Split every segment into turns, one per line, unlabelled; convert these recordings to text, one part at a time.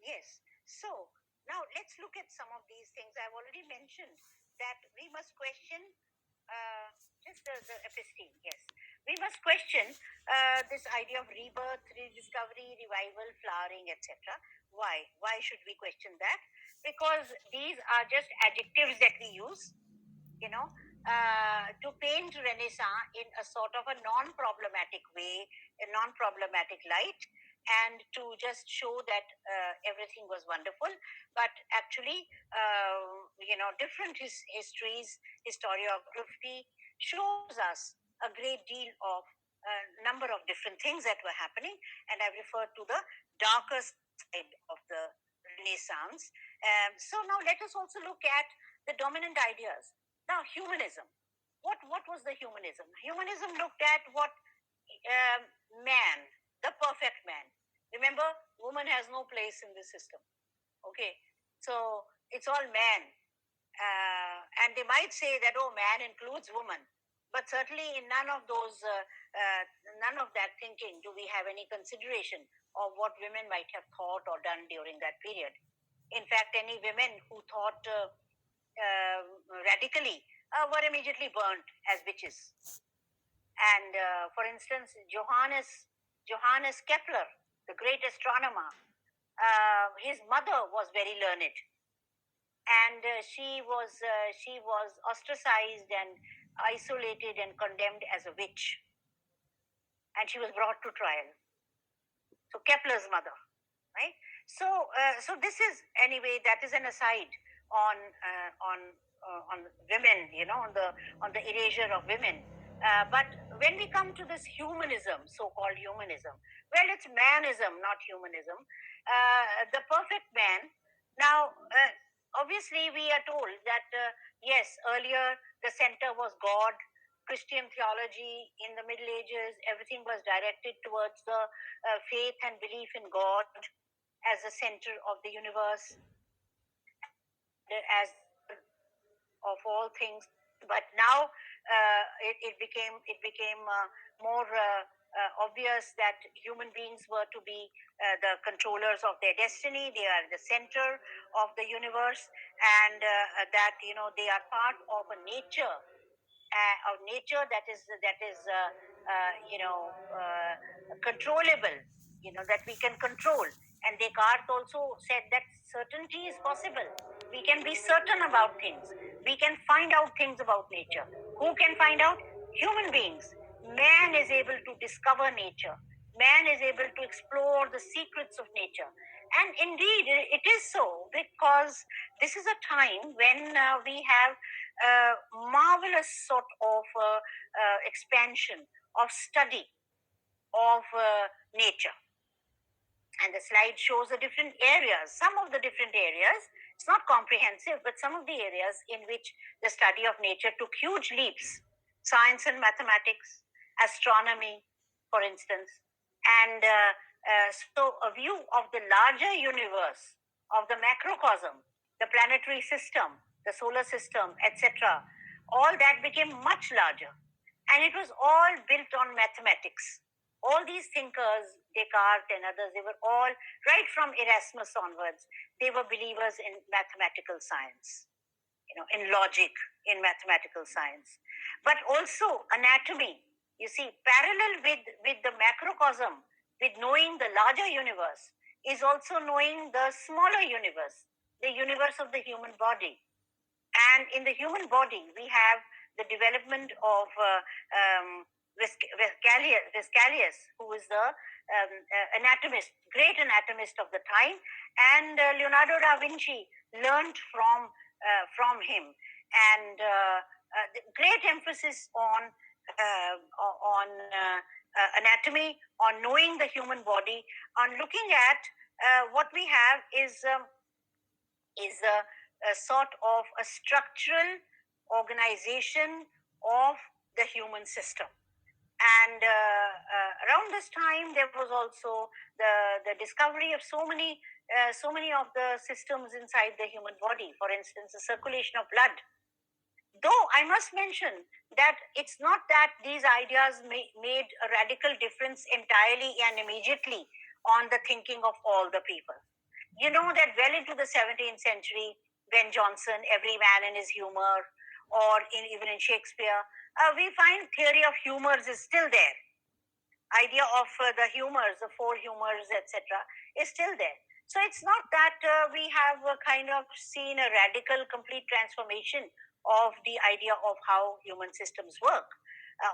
Yes. So now let's look at some of these things. I've already mentioned that we must question just the episteme. Yes, we must question this idea of rebirth, rediscovery, revival, flowering, etc. Why? Why should we question that? Because these are just adjectives that we use, you know, to paint Renaissance in a sort of a non-problematic way, a non-problematic light, and to just show that everything was wonderful. But actually, different histories, historiography shows us a great deal of a number of different things that were happening, and I referred to the darker side of the Renaissance. So now let us also look at the dominant ideas. Now, humanism. What was the humanism? Humanism looked at what um, man, the perfect man. Remember, woman has no place in this system. Okay, so it's all man, and they might say that man includes woman, but certainly in none of that thinking do we have any consideration of what women might have thought or done during that period. In fact, any women who thought radically were immediately burnt as witches. And for instance, Johannes Kepler, the great astronomer, his mother was very learned, and she was ostracized and isolated and condemned as a witch, and she was brought to trial. So Kepler's mother, right? So this is, anyway, that is an aside on women, on the erasure of women. But when we come to this humanism, so-called humanism, well, it's manism, not humanism. The perfect man. Now, obviously, we are told that yes, earlier the center was God. Christian theology in the Middle Ages, everything was directed towards the faith and belief in God as the center of the universe, as of all things. But now it became more obvious that human beings were to be the controllers of their destiny. They are the center of the universe, and that they are part of a nature that is controllable, that we can control. And Descartes also said that certainty is possible. We can be certain about things. We can find out things about nature. Who can find out? Human beings. Man is able to discover nature. Man is able to explore the secrets of nature. And indeed, it is so, because this is a time when we have marvelous sort of expansion of study of nature. And the slide shows the different areas, some of the different areas. It's not comprehensive, but some of the areas in which the study of nature took huge leaps. Science and mathematics, astronomy, for instance. And so a view of the larger universe, of the macrocosm, the planetary system, the solar system, etc., all that became much larger. And it was all built on mathematics. All these thinkers, Descartes and others, they were all, right from Erasmus onwards, they were believers in mathematical science, in logic, in mathematical science. But also anatomy. You see, parallel with the macrocosm, with knowing the larger universe, is also knowing the smaller universe, the universe of the human body. And in the human body, we have the development of Vesalius, who is the anatomist, great anatomist of the time, and Leonardo da Vinci learned from him, and the great emphasis on anatomy, on knowing the human body, on looking at what we have is a sort of a structural organization of the human system. And around this time, there was also the discovery of so many of the systems inside the human body. For instance, the circulation of blood. Though I must mention that it's not that these ideas made a radical difference entirely and immediately on the thinking of all the people. You know that well into the 17th century, Ben Jonson, Every Man in His Humor, or even in Shakespeare, we find theory of humors is still there. Idea of the humors, the four humors, etc., is still there. So it's not that we have kind of seen a radical, complete transformation of the idea of how human systems work,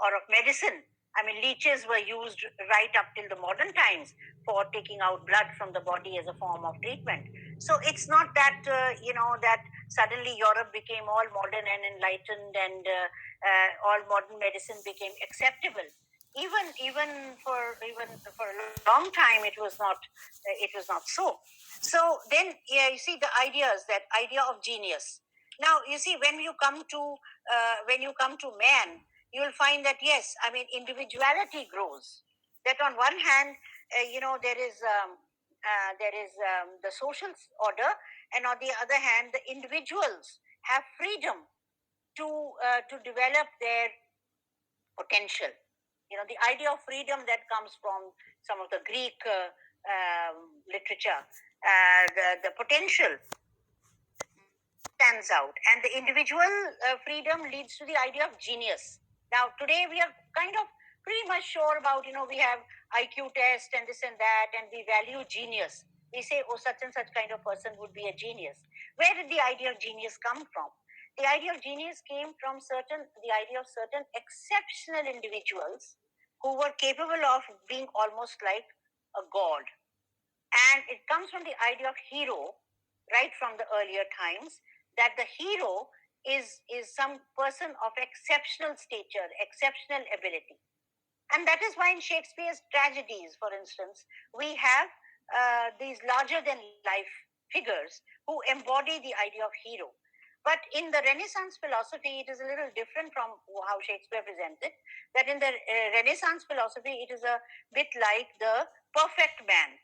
or of medicine. I mean, leeches were used right up till the modern times for taking out blood from the body as a form of treatment. So it's not that that suddenly Europe became all modern and enlightened, and all modern medicine became acceptable. Even for a long time, it was not so. So then, yeah, you see the ideas, that idea of genius. Now you see, when you come to man, you will find that, yes, I mean, individuality grows. That on one hand, there is the social order, and on the other hand, the individuals have freedom to develop their potential. The idea of freedom that comes from some of the Greek literature, the potential stands out, and the individual freedom leads to the idea of genius. Now, today we are kind of pretty much sure about, we have IQ test and this and that, and we value genius. We say, oh, such and such kind of person would be a genius. Where did the idea of genius come from? The idea of genius came from the idea of certain exceptional individuals who were capable of being almost like a god. And it comes from the idea of hero, right from the earlier times, that the hero is some person of exceptional stature, exceptional ability. And that is why in Shakespeare's tragedies, for instance, we have these larger than life figures who embody the idea of hero. But in the Renaissance philosophy, it is a little different from how Shakespeare presented. That in the Renaissance philosophy, it is a bit like the perfect man.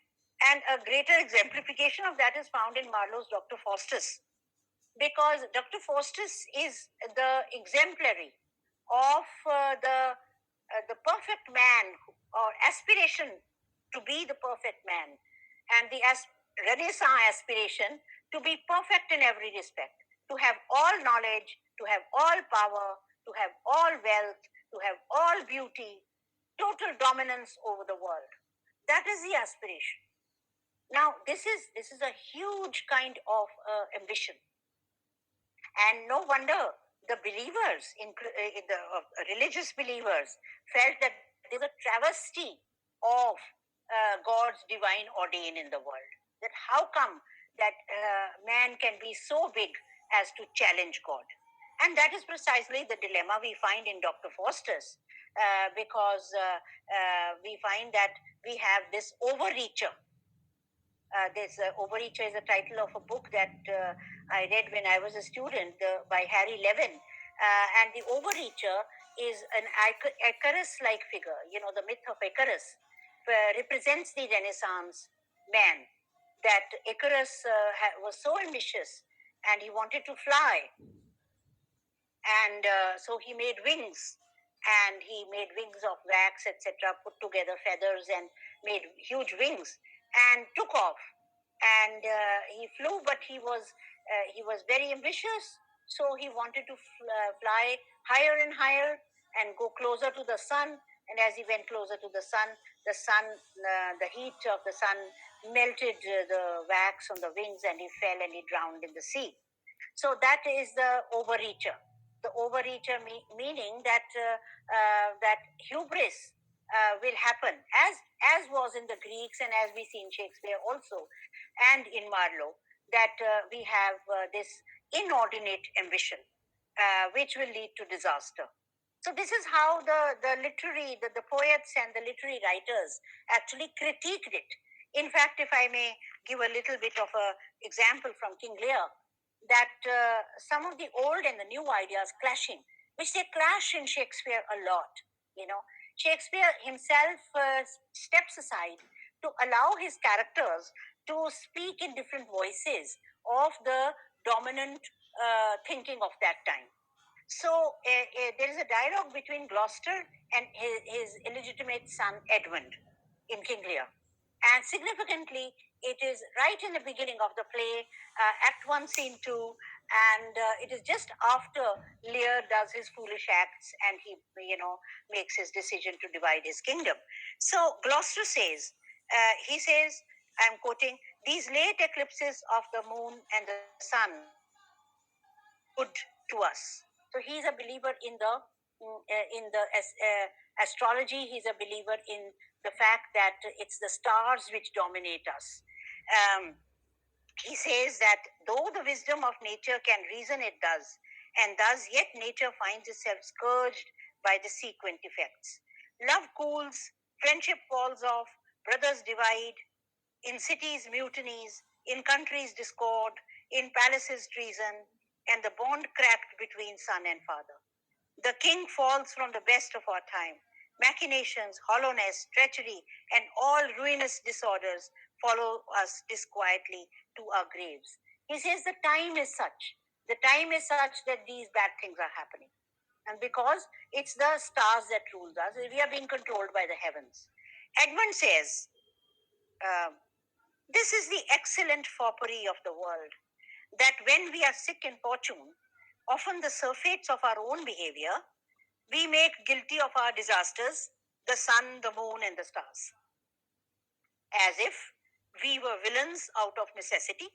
And a greater exemplification of that is found in Marlowe's Dr. Faustus, because Dr. Faustus is the exemplary of the perfect man, or aspiration to be the perfect man, and the Renaissance aspiration to be perfect in every respect, to have all knowledge, to have all power, to have all wealth, to have all beauty, total dominance over the world. That is the aspiration. Now, this is a huge kind of ambition, and no wonder the believers, in the religious believers, felt that there's a travesty of God's divine ordain in the world. That how come that man can be so big as to challenge God? And that is precisely the dilemma we find in Dr. Faustus, because we find that we have this overreacher. This Overreacher is the title of a book that I read when I was a student, by Harry Levin. And the Overreacher is an Icarus-like figure. The myth of Icarus represents the Renaissance man. That Icarus was so ambitious, and he wanted to fly, and so he made wings, and he made wings of wax, etc., put together feathers and made huge wings, and took off. And he flew, but he was very ambitious, so he wanted to fly higher and higher and go closer to the sun. And as he went closer to the sun, the heat of the sun melted the wax on the wings, and he fell and he drowned in the sea. So that is the overreacher. The overreacher meaning that hubris will happen, as was in the Greeks, and as we see in Shakespeare also, and in Marlowe, that we have this inordinate ambition, which will lead to disaster. So this is how the poets and the literary writers actually critiqued it. In fact, if I may give a little bit of a example from King Lear, that some of the old and the new ideas clashing, which they clash in Shakespeare a lot. Shakespeare himself steps aside to allow his characters to speak in different voices of the dominant thinking of that time. So there is a dialogue between Gloucester and his illegitimate son Edmund in King Lear. And significantly, It is right in the beginning of the play, Act 1, Scene 2, and it is just after Lear does his foolish acts and he, makes his decision to divide his kingdom. So Gloucester says, he says, I'm quoting, these late eclipses of the moon and the sun good to us. So he's a believer in the astrology. He's a believer in the fact that it's the stars which dominate us. Um, he says that though the wisdom of nature can reason, it does, and does, yet nature finds itself scourged by the sequent effects. Love cools, friendship falls off, brothers divide, in cities mutinies, in countries discord, in palaces treason, and the bond cracked between son and father. The king falls from the best of our time. Machinations, hollowness, treachery, and all ruinous disorders follow us disquietly to our graves. He says the time is such that these bad things are happening. And because it's the stars that rule us, we are being controlled by the heavens. Edmund says, uh, this is the excellent foppery of the world, that when we are sick in fortune, often the surfeits of our own behavior, we make guilty of our disasters the sun, the moon, and the stars, as if we were villains out of necessity,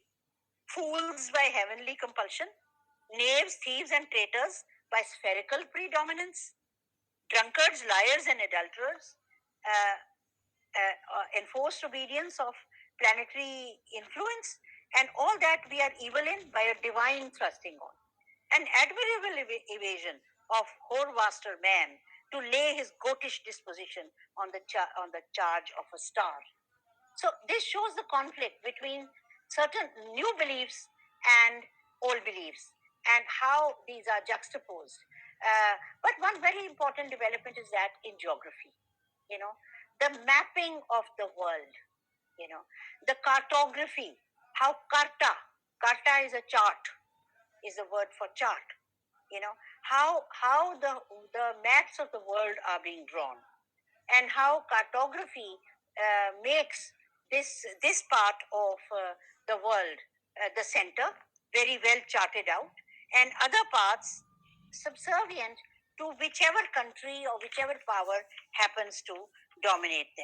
fools by heavenly compulsion, knaves, thieves, and traitors by spherical predominance, drunkards, liars, and adulterers, uh, enforced obedience of planetary influence, and all that we are evil in by a divine thrusting on. An admirable evasion of whoremaster man to lay his goatish disposition on the charge of a star. So this shows the conflict between certain new beliefs and old beliefs and how these are juxtaposed. But one very important development is that in geography, you know, the mapping of the world, the cartography, how karta is a chart, is a word for chart, how the maps of the world are being drawn, and how cartography makes this part of the world, the center, very well charted out, and other parts subservient to whichever country or whichever power happens to dominate them.